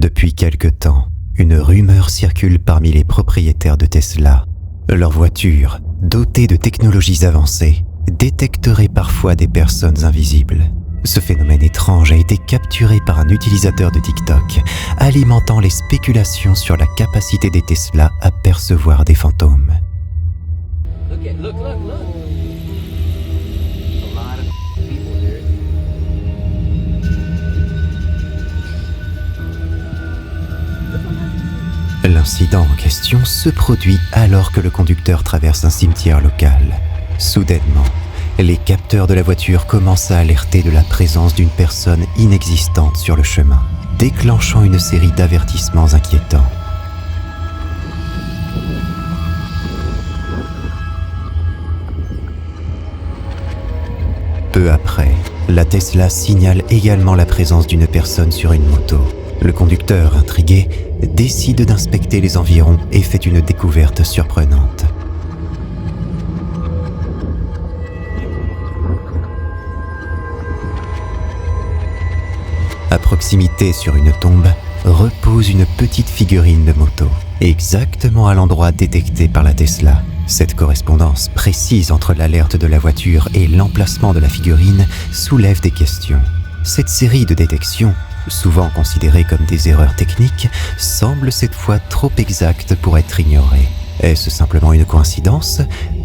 Depuis quelque temps, une rumeur circule parmi les propriétaires de Tesla. Leur voiture, dotée de technologies avancées, détecterait parfois des personnes invisibles. Ce phénomène étrange a été capturé par un utilisateur de TikTok, alimentant les spéculations sur la capacité des Tesla à percevoir des fantômes. Look. L'incident en question se produit alors que le conducteur traverse un cimetière local. Soudainement, les capteurs de la voiture commencent à alerter de la présence d'une personne inexistante sur le chemin, déclenchant une série d'avertissements inquiétants. Peu après, la Tesla signale également la présence d'une personne sur une moto. Le conducteur, intrigué, décide d'inspecter les environs et fait une découverte surprenante. À proximité, sur une tombe, repose une petite figurine de moto, exactement à l'endroit détecté par la Tesla. Cette correspondance précise entre l'alerte de la voiture et l'emplacement de la figurine soulève des questions. Cette série de détections, souvent considérées comme des erreurs techniques, semble cette fois trop exacte pour être ignorée. Est-ce simplement une coïncidence?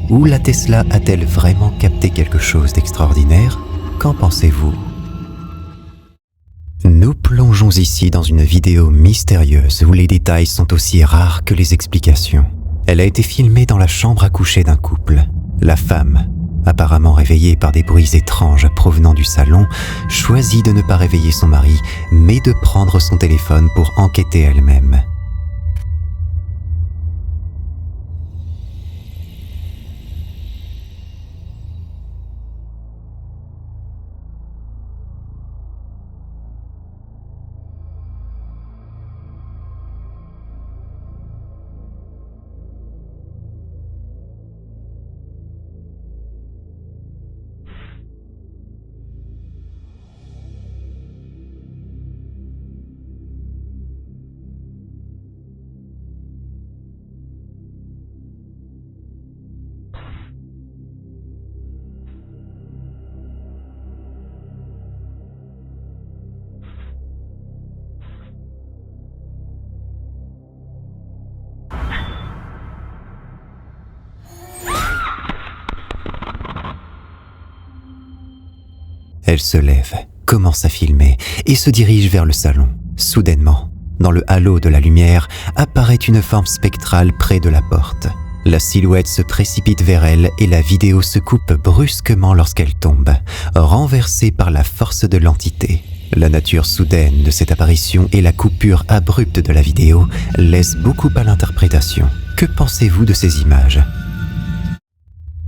Ou la Tesla a-t-elle vraiment capté quelque chose d'extraordinaire? Qu'en pensez-vous? Nous plongeons ici dans une vidéo mystérieuse où les détails sont aussi rares que les explications. Elle a été filmée dans la chambre à coucher d'un couple. La femme, apparemment réveillée par des bruits étranges provenant du salon, choisit de ne pas réveiller son mari, mais de prendre son téléphone pour enquêter elle-même. Elle se lève, commence à filmer et se dirige vers le salon. Soudainement, dans le halo de la lumière, apparaît une forme spectrale près de la porte. La silhouette se précipite vers elle et la vidéo se coupe brusquement lorsqu'elle tombe, renversée par la force de l'entité. La nature soudaine de cette apparition et la coupure abrupte de la vidéo laissent beaucoup à l'interprétation. Que pensez-vous de ces images?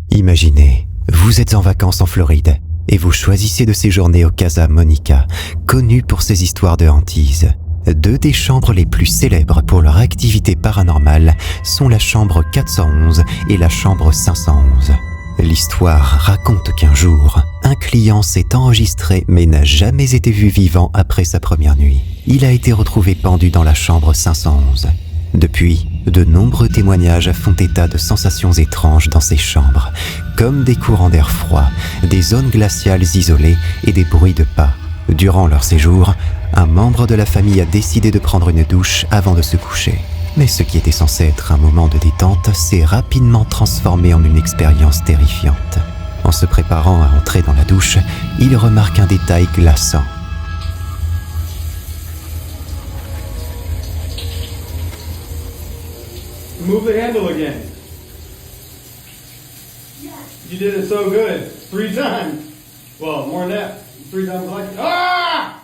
Imaginez, vous êtes en vacances en Floride et vous choisissez de séjourner au Casa Monica, connu pour ses histoires de hantises. Deux des chambres les plus célèbres pour leur activité paranormale sont la chambre 411 et la chambre 511. L'histoire raconte qu'un jour, un client s'est enregistré mais n'a jamais été vu vivant après sa première nuit. Il a été retrouvé pendu dans la chambre 511. Depuis, de nombreux témoignages font état de sensations étranges dans ces chambres, comme des courants d'air froid, des zones glaciales isolées et des bruits de pas. Durant leur séjour, un membre de la famille a décidé de prendre une douche avant de se coucher. Mais ce qui était censé être un moment de détente s'est rapidement transformé en une expérience terrifiante. En se préparant à entrer dans la douche, il remarque un détail glaçant. Move the handle again. You did it so good. 3 times. Well, more than that. 3 times like ah!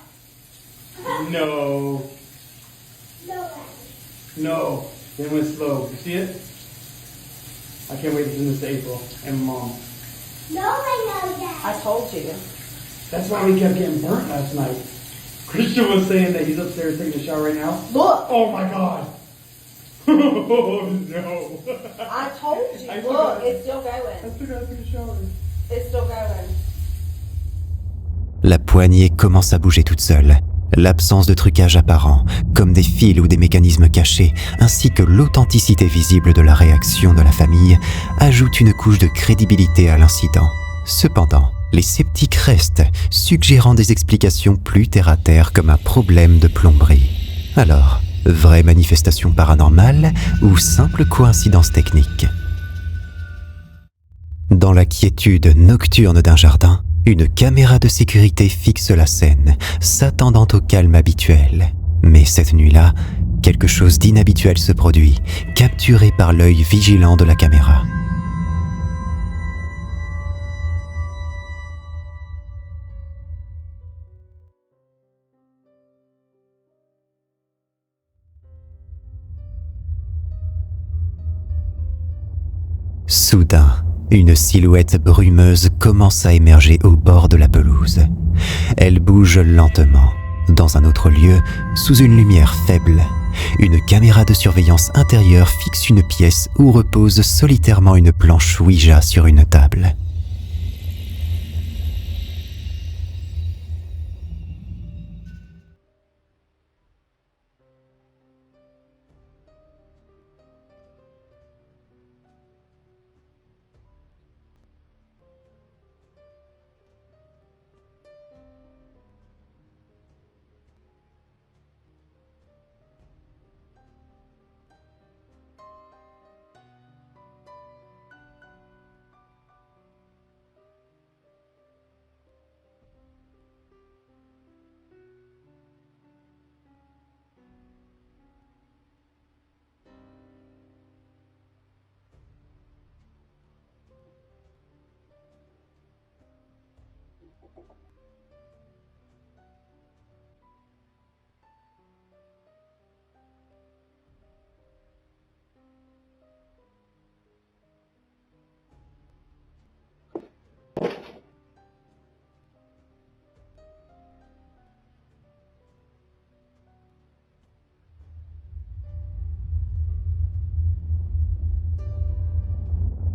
No. No. It went slow. You see it? I can't wait to send this to April and Mom. No, I know that. I told you. That's why we kept getting burnt last night. Christian was saying that he's upstairs taking a shower right now. Look. Oh my God. Oh no. I told you. I Look, forgot. it's still I going. still gotta take a shower. It's still going. La poignée commence à bouger toute seule. L'absence de trucage apparent, comme des fils ou des mécanismes cachés, ainsi que l'authenticité visible de la réaction de la famille, ajoutent une couche de crédibilité à l'incident. Cependant, les sceptiques restent, suggérant des explications plus terre-à-terre comme un problème de plomberie. Alors, vraie manifestation paranormale ou simple coïncidence technique? Dans la quiétude nocturne d'un jardin, une caméra de sécurité fixe la scène, s'attendant au calme habituel. Mais cette nuit-là, quelque chose d'inhabituel se produit, capturé par l'œil vigilant de la caméra. Soudain, une silhouette brumeuse commence à émerger au bord de la pelouse. Elle bouge lentement. Dans un autre lieu, sous une lumière faible, une caméra de surveillance intérieure fixe une pièce où repose solitairement une planche Ouija sur une table.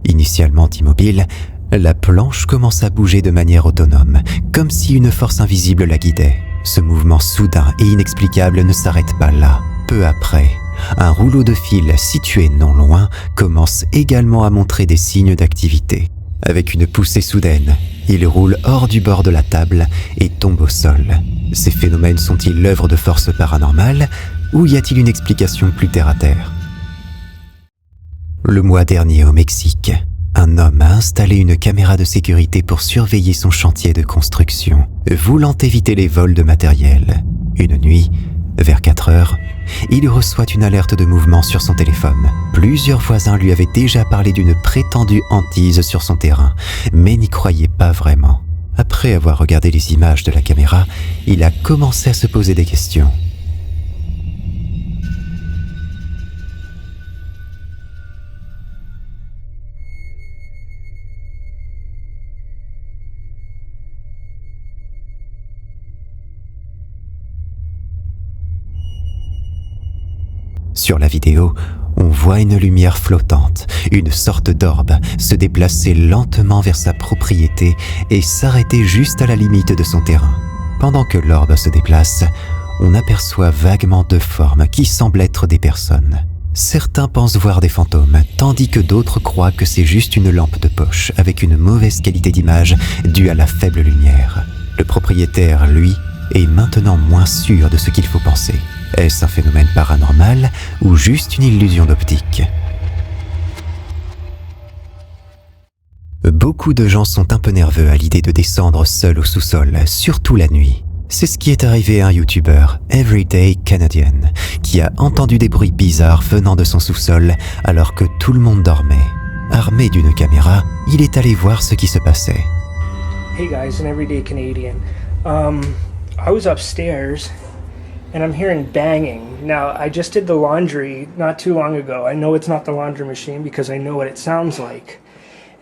Initialement immobile, la planche commence à bouger de manière autonome, comme si une force invisible la guidait. Ce mouvement soudain et inexplicable ne s'arrête pas là. Peu après, un rouleau de fil situé non loin commence également à montrer des signes d'activité. Avec une poussée soudaine, il roule hors du bord de la table et tombe au sol. Ces phénomènes sont-ils l'œuvre de forces paranormales ou y a-t-il une explication plus terre-à-terre? Le mois dernier au Mexique, un homme a installé une caméra de sécurité pour surveiller son chantier de construction, voulant éviter les vols de matériel. Une nuit, vers 4 heures, il reçoit une alerte de mouvement sur son téléphone. Plusieurs voisins lui avaient déjà parlé d'une prétendue hantise sur son terrain, mais n'y croyaient pas vraiment. Après avoir regardé les images de la caméra, il a commencé à se poser des questions. Sur la vidéo, on voit une lumière flottante, une sorte d'orbe, se déplacer lentement vers sa propriété et s'arrêter juste à la limite de son terrain. Pendant que l'orbe se déplace, on aperçoit vaguement deux formes qui semblent être des personnes. Certains pensent voir des fantômes, tandis que d'autres croient que c'est juste une lampe de poche avec une mauvaise qualité d'image due à la faible lumière. Le propriétaire, lui, est maintenant moins sûr de ce qu'il faut penser. Est-ce un phénomène paranormal ou juste une illusion d'optique? Beaucoup de gens sont un peu nerveux à l'idée de descendre seuls au sous-sol, surtout la nuit. C'est ce qui est arrivé à un YouTuber, Everyday Canadian, qui a entendu des bruits bizarres venant de son sous-sol alors que tout le monde dormait. Armé d'une caméra, il est allé voir ce qui se passait. Hey guys, an Everyday Canadian. I was upstairs and I'm hearing banging. Now, I just did the laundry not too long ago. I know it's not the laundry machine because I know what it sounds like.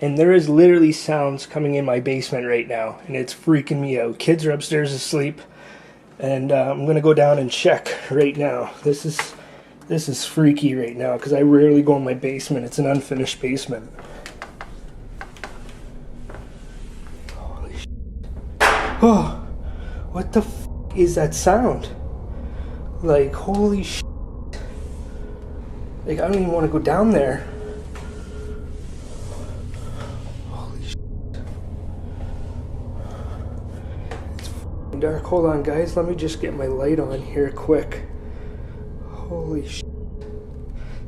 And there is literally sounds coming in my basement right now, and it's freaking me out. Kids are upstairs asleep, and I'm going to go down and check right now. This is freaky right now because I rarely go in my basement. It's an unfinished basement. Holy shit. Oh, what the f is that sound? Like, holy shit. Like, I don't even want to go down there. Holy shit. It's f***ing dark. Hold on, guys. Let me just get my light on here quick. Holy shit.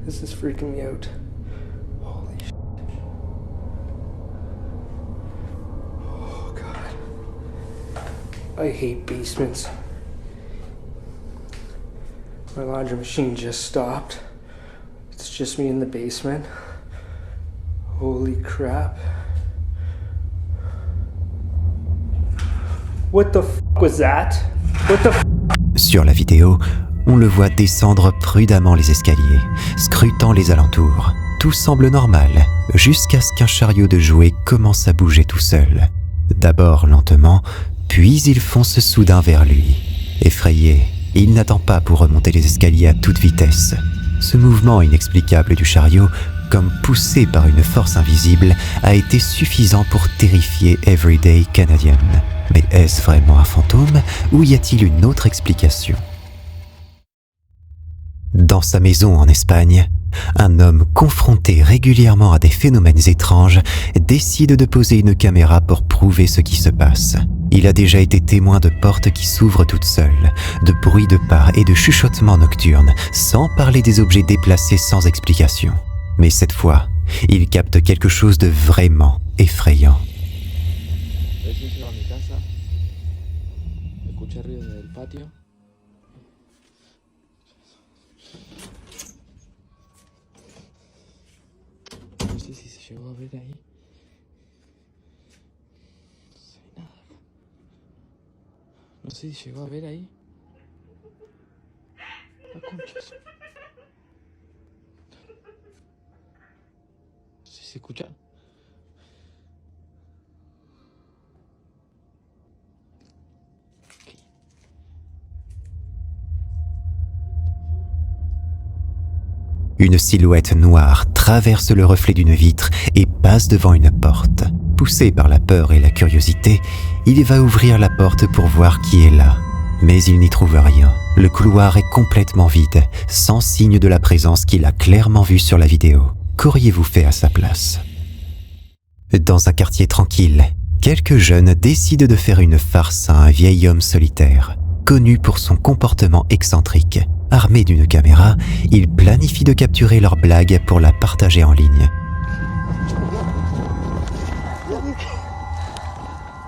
This is freaking me out. Holy shit. Oh, God. I hate basements. My laundry machine just stopped. It's just me in the basement. Holy crap. What the f*** was that? What the f***? Sur la vidéo, on le voit descendre prudemment les escaliers, scrutant les alentours. Tout semble normal, jusqu'à ce qu'un chariot de jouets commence à bouger tout seul. D'abord lentement, puis il fonce soudain vers lui. Effrayé, il n'attend pas pour remonter les escaliers à toute vitesse. Ce mouvement inexplicable du chariot, comme poussé par une force invisible, a été suffisant pour terrifier Everyday Canadian. Mais est-ce vraiment un fantôme ou y a-t-il une autre explication ? Dans sa maison en Espagne, un homme confronté régulièrement à des phénomènes étranges décide de poser une caméra pour prouver ce qui se passe. Il a déjà été témoin de portes qui s'ouvrent toutes seules, de bruits de pas et de chuchotements nocturnes, sans parler des objets déplacés sans explication. Mais cette fois, il capte quelque chose de vraiment effrayant. Recién llego a mi casa, escuché ruidos del patio. No sé si se llegó a ver ahí. No se ve nada acá. No sé si llegó a ver ahí. La concha. No sé si escuchan. Une silhouette noire traverse le reflet d'une vitre et passe devant une porte. Poussé par la peur et la curiosité, il va ouvrir la porte pour voir qui est là. Mais il n'y trouve rien. Le couloir est complètement vide, sans signe de la présence qu'il a clairement vue sur la vidéo. Qu'auriez-vous fait à sa place ? Dans un quartier tranquille, quelques jeunes décident de faire une farce à un vieil homme solitaire, connu pour son comportement excentrique. Armé d'une caméra, ils planifient de capturer leur blague pour la partager en ligne.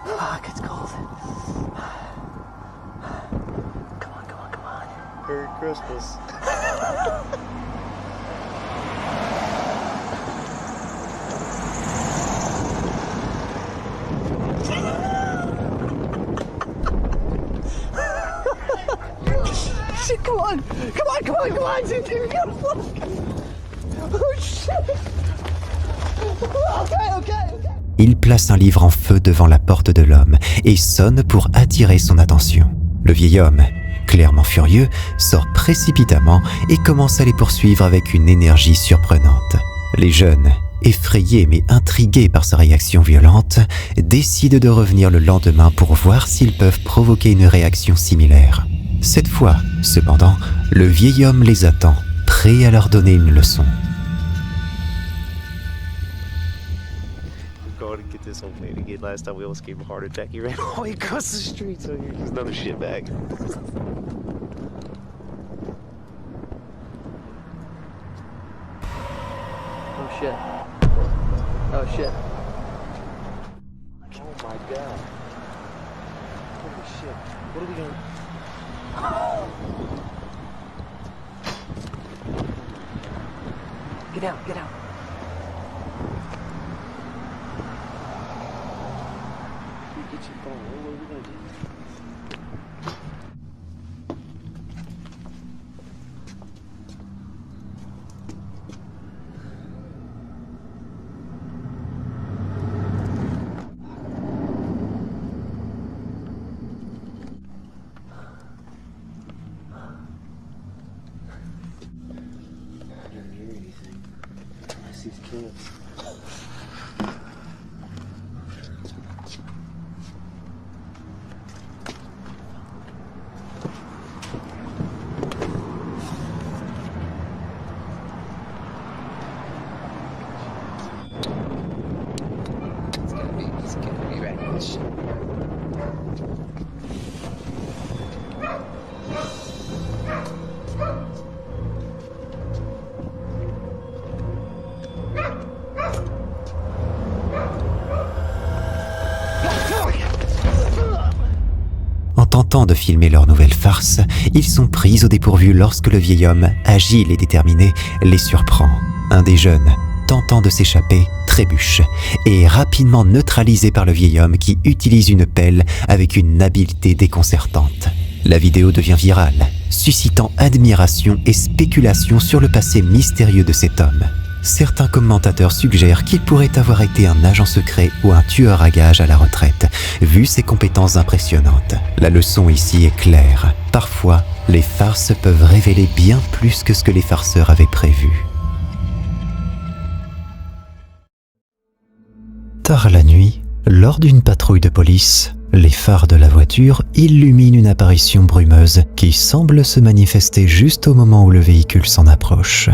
Fuck, it's cold. Come on, come on, come on. Merry Christmas. Shit, come on! Come on, come on, come on! Dude, oh shit! Okay, okay. Il place un livre en feu devant la porte de l'homme et sonne pour attirer son attention. Le vieil homme, clairement furieux, sort précipitamment et commence à les poursuivre avec une énergie surprenante. Les jeunes, effrayés mais intrigués par sa réaction violente, décident de revenir le lendemain pour voir s'ils peuvent provoquer une réaction similaire. Cette fois, cependant, le vieil homme les attend, prêt à leur donner une leçon. Going to get this whole thing again. Last time we almost gave him a heart attack. He ran all the way across the street, so here's another shitbag. Oh shit. Oh shit. Oh my god. Holy shit. What are we gonna... Get out, get out. Get your phone. What are we gonna do? I didn't hear anything. I see the kids. tentant de filmer leur nouvelle farce, ils sont pris au dépourvu lorsque le vieil homme, agile et déterminé, les surprend. Un des jeunes, tentant de s'échapper, trébuche et est rapidement neutralisé par le vieil homme qui utilise une pelle avec une habileté déconcertante. La vidéo devient virale, suscitant admiration et spéculation sur le passé mystérieux de cet homme. Certains commentateurs suggèrent qu'il pourrait avoir été un agent secret ou un tueur à gages à la retraite, vu ses compétences impressionnantes. La leçon ici est claire. Parfois, les farces peuvent révéler bien plus que ce que les farceurs avaient prévu. Tard la nuit, lors d'une patrouille de police, les phares de la voiture illuminent une apparition brumeuse qui semble se manifester juste au moment où le véhicule s'en approche.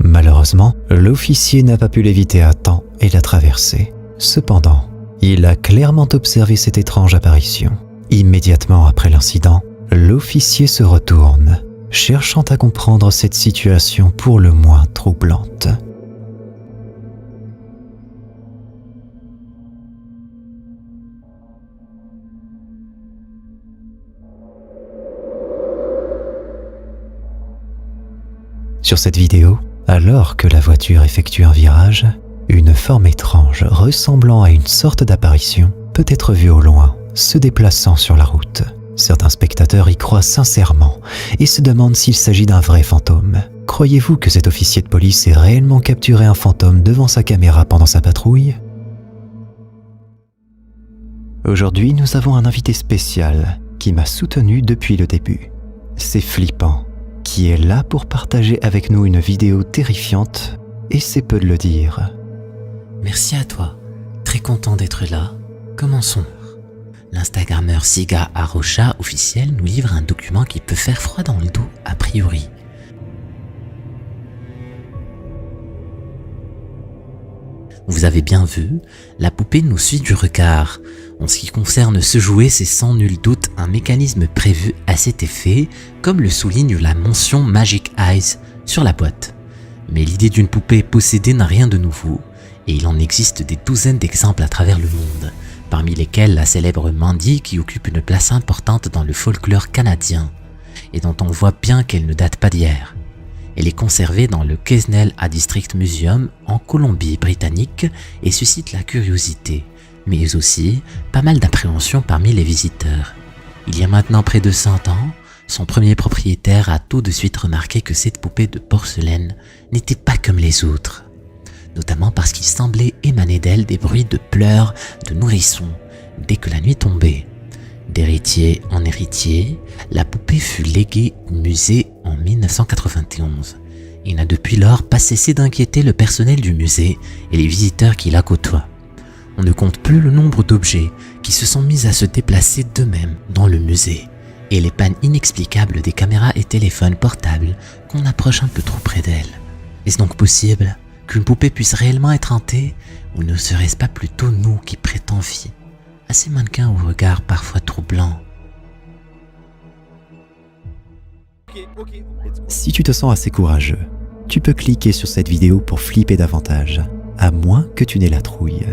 Malheureusement, l'officier n'a pas pu l'éviter à temps et l'a traversé. Cependant, il a clairement observé cette étrange apparition. Immédiatement après l'incident, l'officier se retourne, cherchant à comprendre cette situation pour le moins troublante. Sur cette vidéo, alors que la voiture effectue un virage, une forme étrange ressemblant à une sorte d'apparition peut être vue au loin, se déplaçant sur la route. Certains spectateurs y croient sincèrement et se demandent s'il s'agit d'un vrai fantôme. Croyez-vous que cet officier de police ait réellement capturé un fantôme devant sa caméra pendant sa patrouille ? Aujourd'hui, nous avons un invité spécial qui m'a soutenu depuis le début. C'est Flippant, qui est là pour partager avec nous une vidéo terrifiante, et c'est peu de le dire. Merci à toi, très content d'être là. Commençons. L'Instagrammeur Siga Arocha officiel nous livre un document qui peut faire froid dans le dos a priori. Vous avez bien vu, la poupée nous suit du regard. En ce qui concerne ce jouet, c'est sans nul doute un mécanisme prévu à cet effet, comme le souligne la mention Magic Eyes sur la boîte. Mais l'idée d'une poupée possédée n'a rien de nouveau, et il en existe des douzaines d'exemples à travers le monde, parmi lesquels la célèbre Mandy qui occupe une place importante dans le folklore canadien, et dont on voit bien qu'elle ne date pas d'hier. Elle est conservée dans le Quesnel District Museum en Colombie-Britannique et suscite la curiosité, mais aussi pas mal d'appréhension parmi les visiteurs. Il y a maintenant près de 100 ans, son premier propriétaire a tout de suite remarqué que cette poupée de porcelaine n'était pas comme les autres, notamment parce qu'il semblait émaner d'elle des bruits de pleurs de nourrissons dès que la nuit tombait. D'héritier en héritier, la poupée fut léguée au musée en 1991 et n'a depuis lors pas cessé d'inquiéter le personnel du musée et les visiteurs qui la côtoient. On ne compte plus le nombre d'objets qui se sont mis à se déplacer d'eux-mêmes dans le musée et les pannes inexplicables des caméras et téléphones portables qu'on approche un peu trop près d'elle. Est-ce donc possible qu'une poupée puisse réellement être hantée, ou ne serait-ce pas plutôt nous qui prêtons vie à ces mannequins au regard parfois troublant? Si tu te sens assez courageux, tu peux cliquer sur cette vidéo pour flipper davantage, à moins que tu n'aies la trouille.